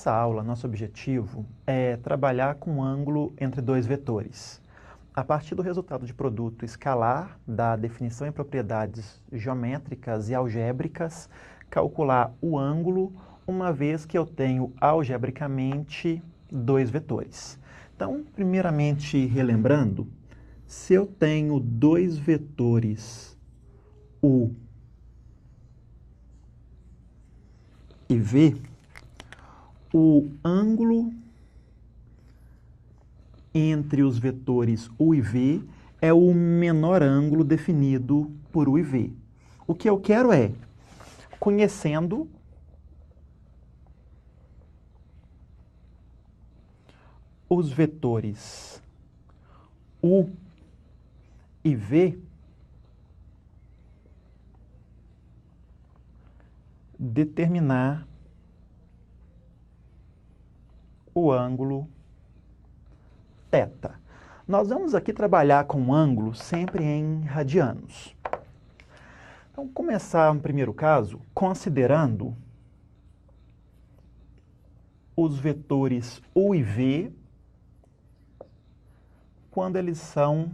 Nessa aula, nosso objetivo é trabalhar com um ângulo entre dois vetores. A partir do resultado de produto escalar, da definição em propriedades geométricas e algébricas, calcular o ângulo, uma vez que eu tenho algebricamente dois vetores. Então, primeiramente, relembrando, se eu tenho dois vetores U e V, o ângulo entre os vetores U e V é o menor ângulo definido por U e V. O que eu quero é, conhecendo os vetores U e V, determinar o ângulo θ. Nós vamos aqui trabalhar com ângulo sempre em radianos. Então, começar no primeiro caso, considerando os vetores U e V quando eles são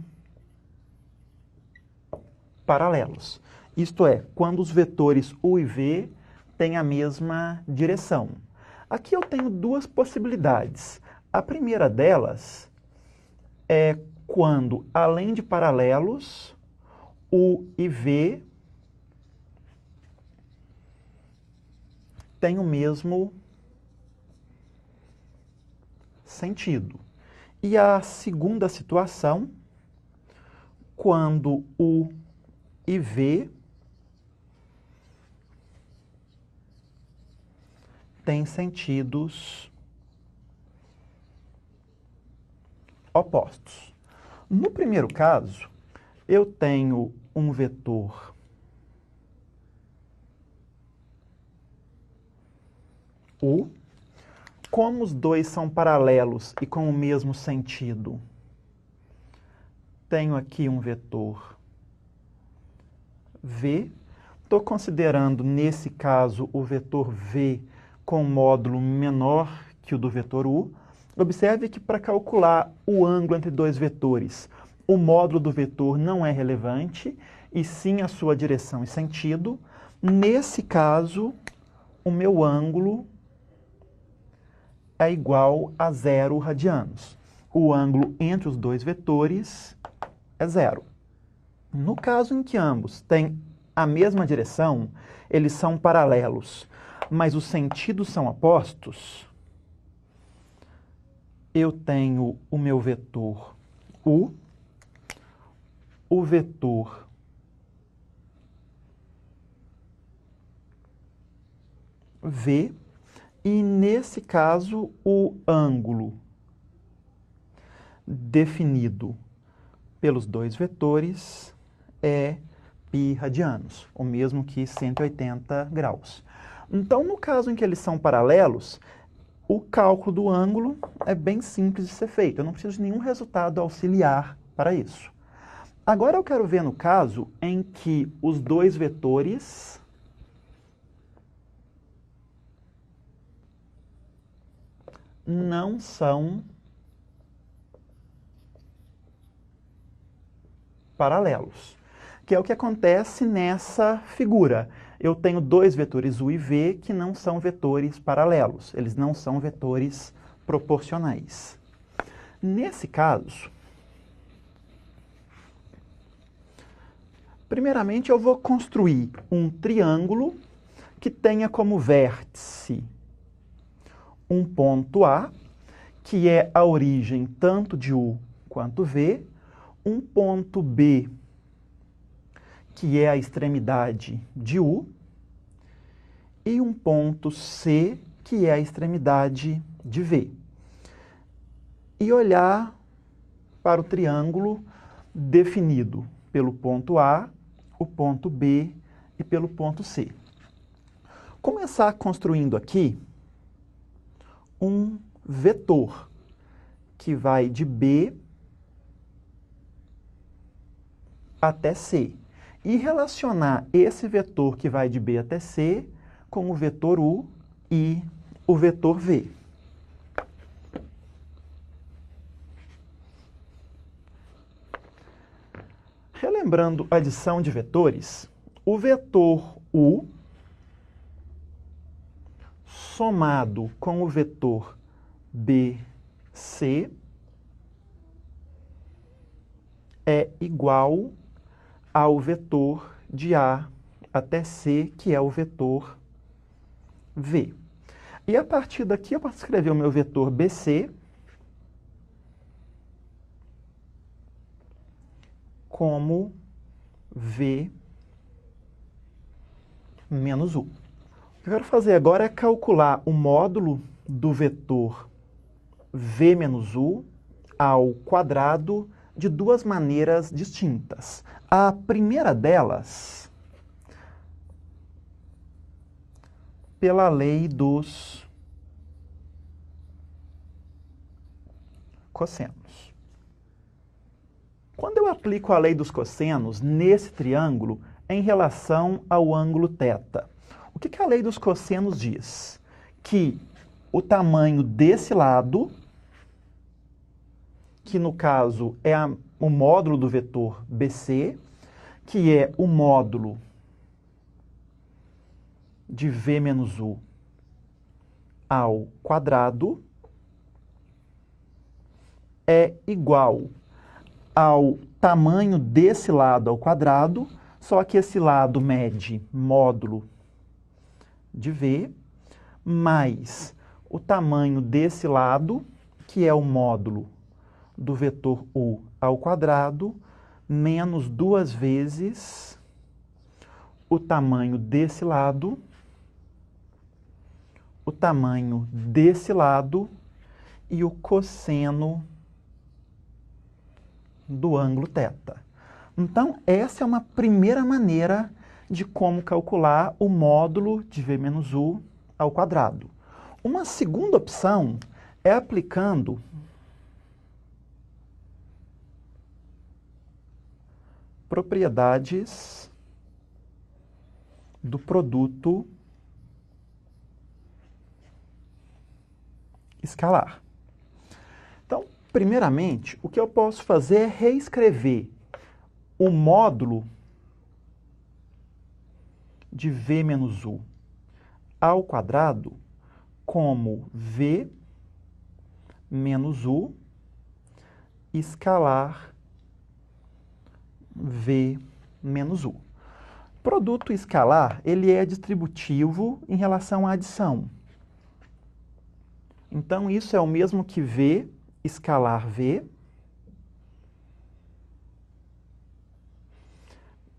paralelos. Isto é, quando os vetores U e V têm a mesma direção. Aqui eu tenho duas possibilidades. A primeira delas é quando, além de paralelos, U e V têm o mesmo sentido. E a segunda situação, quando U e V têm sentidos opostos. No primeiro caso, eu tenho um vetor U. Como os dois são paralelos e com o mesmo sentido, tenho aqui um vetor V. Estou considerando, nesse caso, o vetor V com módulo menor que o do vetor U. Observe que para calcular o ângulo entre dois vetores, o módulo do vetor não é relevante, e sim a sua direção e sentido. Nesse caso, o meu ângulo é igual a 0 radianos. O ângulo entre os dois vetores é 0. No caso em que ambos têm a mesma direção, eles são paralelos, mas os sentidos são opostos, eu tenho o meu vetor U, o vetor V, e nesse caso o ângulo definido pelos dois vetores é π radianos, o mesmo que 180 graus. Então, no caso em que eles são paralelos, o cálculo do ângulo é bem simples de ser feito. Eu não preciso de nenhum resultado auxiliar para isso. Agora eu quero ver no caso em que os dois vetores não são paralelos, que é o que acontece nessa figura. Eu tenho dois vetores U e V que não são vetores paralelos, eles não são vetores proporcionais. Nesse caso, primeiramente eu vou construir um triângulo que tenha como vértice um ponto A, que é a origem tanto de U quanto V, um ponto B, que é a extremidade de U, e um ponto C, que é a extremidade de V. E olhar para o triângulo definido pelo ponto A, o ponto B e pelo ponto C. Começar construindo aqui um vetor que vai de B até C. E relacionar esse vetor que vai de B até C com o vetor U e o vetor V. lembrando a adição de vetores, o vetor U somado com o vetor BC é igual ao vetor de A até C, que é o vetor V. E a partir daqui eu posso escrever o meu vetor BC como V menos U. O que eu quero fazer agora é calcular o módulo do vetor V menos U ao quadrado de duas maneiras distintas. A primeira delas, pela lei dos cossenos. Quando eu aplico a lei dos cossenos nesse triângulo em relação ao ângulo θ, o que a lei dos cossenos diz? Que o tamanho desse lado, que no caso é o módulo do vetor BC, que é o módulo de V menos U ao quadrado, é igual ao tamanho desse lado ao quadrado, só que esse lado mede módulo de V, mais o tamanho desse lado, que é o módulo do vetor U ao quadrado, menos duas vezes o tamanho desse lado, o tamanho desse lado e o cosseno do ângulo θ. Então, essa é uma primeira maneira de como calcular o módulo de V menos U ao quadrado. Uma segunda opção é aplicando propriedades do produto escalar. Então, primeiramente, o que eu posso fazer é reescrever o módulo de V menos U ao quadrado como V menos U escalar V menos U. Produto escalar, ele é distributivo em relação à adição. Então, isso é o mesmo que V escalar V,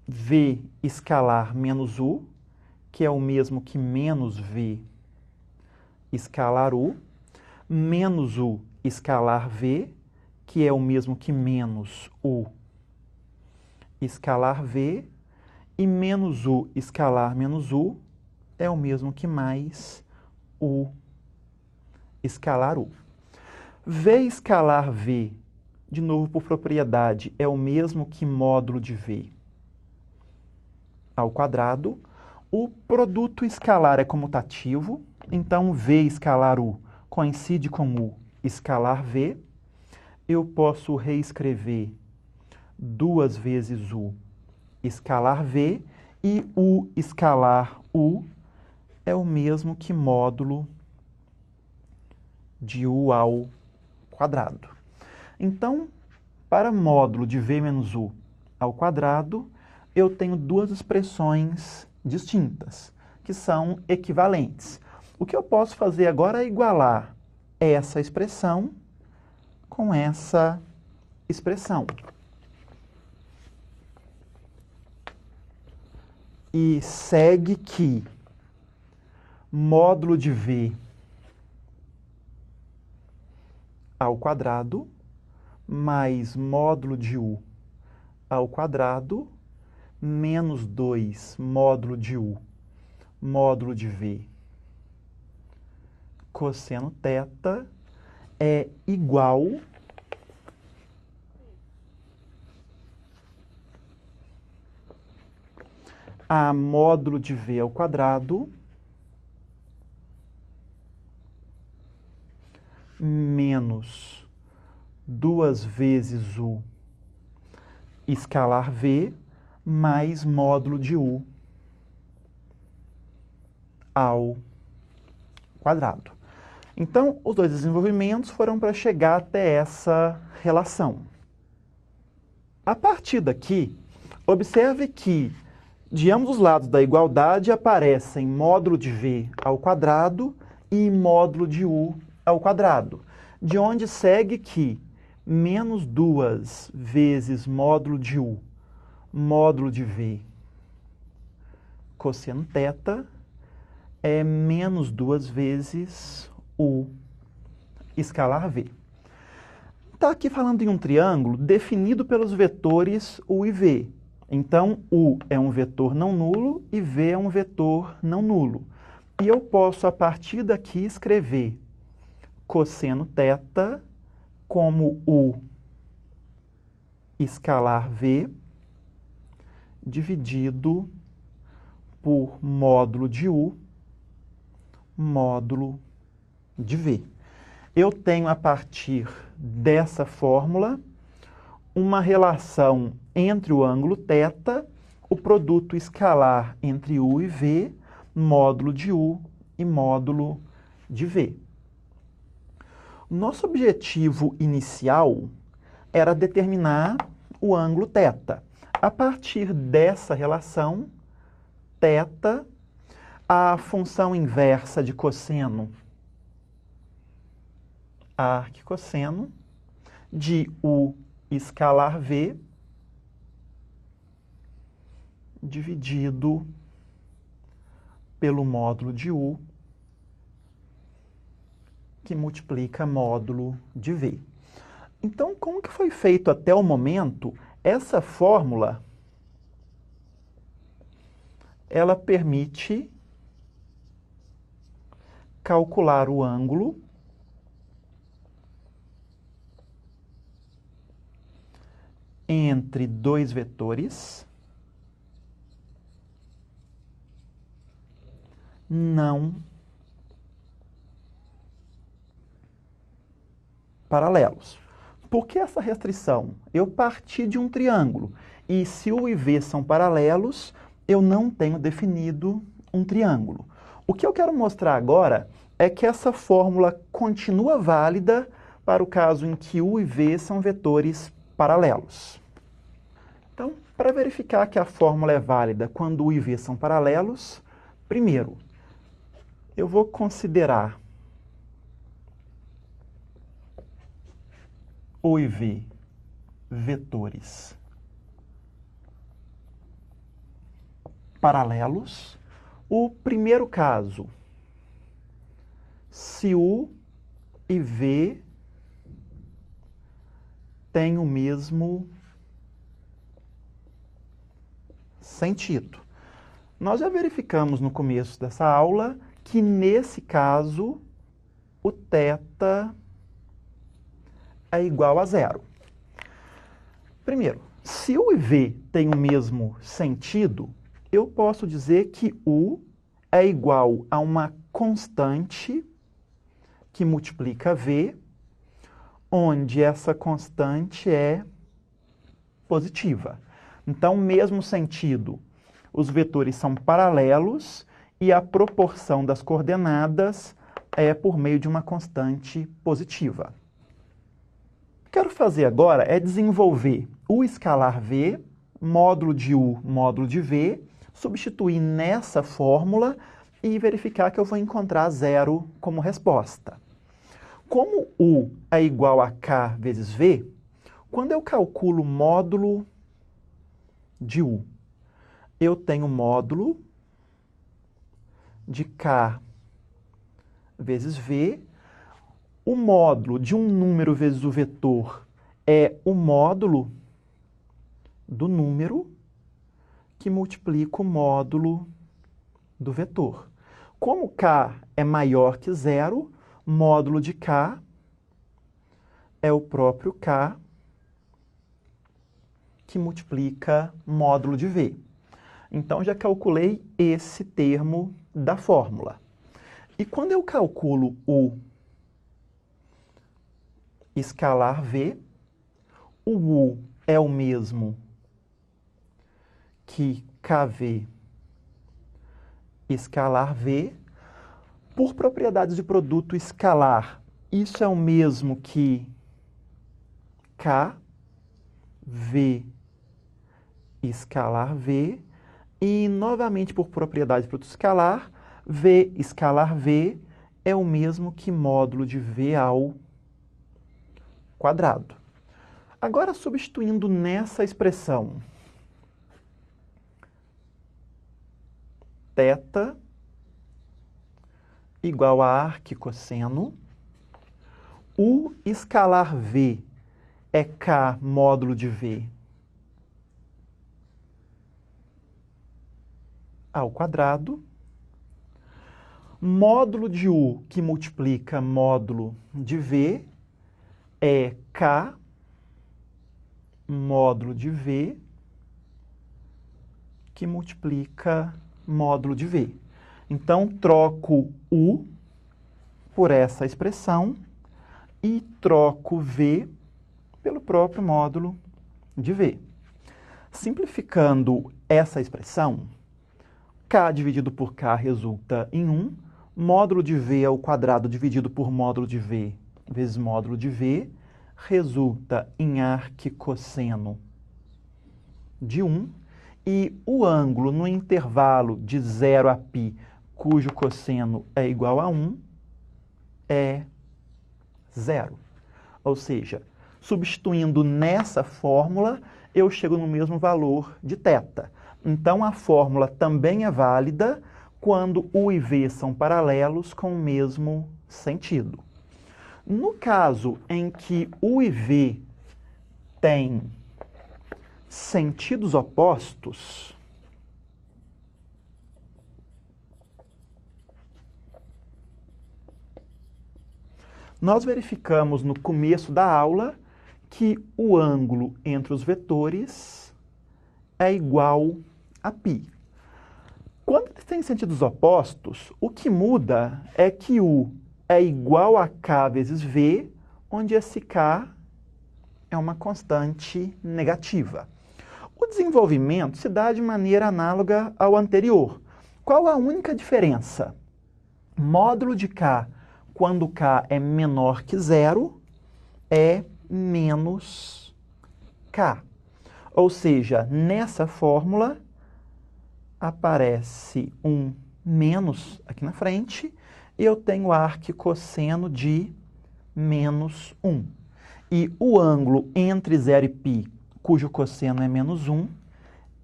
V escalar menos U, que é o mesmo que menos V escalar U, menos U escalar V, que é o mesmo que menos U escalar V, e menos U escalar menos U é o mesmo que mais U escalar U. V escalar V, de novo por propriedade, é o mesmo que módulo de V ao quadrado. O produto escalar é comutativo, então V escalar U coincide com U escalar V. Eu posso reescrever duas vezes U escalar V, e U escalar U é o mesmo que módulo de U ao quadrado. Então, para módulo de V menos U ao quadrado, eu tenho duas expressões distintas, que são equivalentes. O que eu posso fazer agora é igualar essa expressão com essa expressão. E segue que módulo de V ao quadrado mais módulo de U ao quadrado menos 2 módulo de U módulo de V cosseno θ é igual a módulo de V ao quadrado menos duas vezes U escalar V mais módulo de U ao quadrado. Então, os dois desenvolvimentos foram para chegar até essa relação. A partir daqui, observe que de ambos os lados da igualdade aparecem módulo de V ao quadrado e módulo de U ao quadrado, de onde segue que menos 2 vezes módulo de U, módulo de V, cosseno θ, é menos 2 vezes U escalar V. Está aqui falando em um triângulo definido pelos vetores U e V. Então, U é um vetor não nulo e V é um vetor não nulo. E eu posso, a partir daqui, escrever cosseno θ como U escalar V dividido por módulo de U, módulo de V. Eu tenho, a partir dessa fórmula, uma relação entre o ângulo θ, o produto escalar entre U e V, módulo de U e módulo de V. Nosso objetivo inicial era determinar o ângulo θ. A partir dessa relação, θ, a função inversa de cosseno, arquicosseno, de U escalar V, dividido pelo módulo de U, que multiplica módulo de V. Então, como que foi feito até o momento? Essa fórmula, ela permite calcular o ângulo entre dois vetores não paralelos. Por que essa restrição? Eu parti de um triângulo, e se U e V são paralelos, eu não tenho definido um triângulo. O que eu quero mostrar agora é que essa fórmula continua válida para o caso em que U e V são vetores paralelos. Então, para verificar que a fórmula é válida quando U e V são paralelos, primeiro, eu vou considerar U e V vetores paralelos. O primeiro caso, se U e V têm o mesmo sentido. Nós já verificamos no começo dessa aula que, nesse caso, o θ é igual a zero. Primeiro, se U e V têm o mesmo sentido, eu posso dizer que U é igual a uma constante que multiplica V, onde essa constante é positiva. Então, mesmo sentido, os vetores são paralelos e a proporção das coordenadas é por meio de uma constante positiva. O que quero fazer agora é desenvolver U escalar V, módulo de U, módulo de V, substituir nessa fórmula e verificar que eu vou encontrar zero como resposta. Como U é igual a K vezes V, quando eu calculo módulo de U, eu tenho módulo de K vezes V. O módulo de um número vezes o vetor é o módulo do número que multiplica o módulo do vetor. Como K é maior que zero, módulo de K é o próprio K que multiplica módulo de V. Então, já calculei esse termo da fórmula. E quando eu calculo o escalar V, o U é o mesmo que KV escalar V, por propriedades de produto escalar, isso é o mesmo que KV escalar V, e novamente por propriedade de produto escalar, V escalar V é o mesmo que módulo de V ao quadrado. Agora, substituindo nessa expressão, θ igual a arquicosseno, o escalar V é K módulo de V ao quadrado, módulo de U que multiplica módulo de V é K módulo de V que multiplica módulo de V. Então, troco U por essa expressão e troco V pelo próprio módulo de V. Simplificando essa expressão, K dividido por K resulta em 1, módulo de V ao quadrado dividido por módulo de V vezes módulo de V resulta em arquicosseno de 1, e o ângulo no intervalo de 0 a π, cujo cosseno é igual a 1, é 0. Ou seja, substituindo nessa fórmula, eu chego no mesmo valor de θ. Então, a fórmula também é válida quando U e V são paralelos com o mesmo sentido. No caso em que U e V têm sentidos opostos, nós verificamos no começo da aula que o ângulo entre os vetores é igual a π. Quando eles têm sentidos opostos, o que muda é que U é igual a K vezes V, onde esse K é uma constante negativa. O desenvolvimento se dá de maneira análoga ao anterior. Qual a única diferença? Módulo de K, quando K é menor que 0, é menos K. Ou seja, nessa fórmula aparece um menos aqui na frente, e eu tenho arquicosseno de menos 1. E o ângulo entre 0 e π, cujo cosseno é menos 1,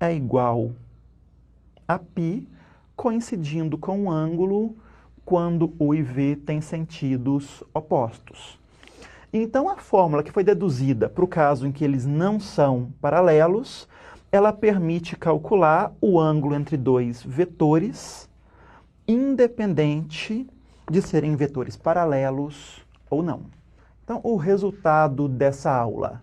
é igual a π, coincidindo com o ângulo quando U e V têm sentidos opostos. Então, a fórmula que foi deduzida para o caso em que eles não são paralelos, ela permite calcular o ângulo entre dois vetores, independente de serem vetores paralelos ou não. Então, o resultado dessa aula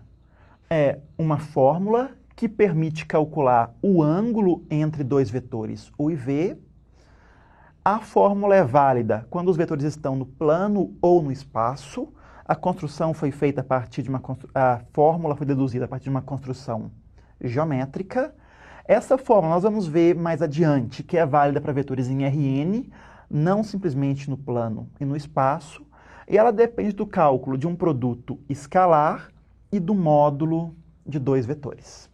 é uma fórmula que permite calcular o ângulo entre dois vetores U e V. A fórmula é válida quando os vetores estão no plano ou no espaço. A construção foi feita a partir de a fórmula foi deduzida a partir de uma construção geométrica. Essa fórmula nós vamos ver mais adiante, que é válida para vetores em Rn, não simplesmente no plano e no espaço, e ela depende do cálculo de um produto escalar e do módulo de dois vetores.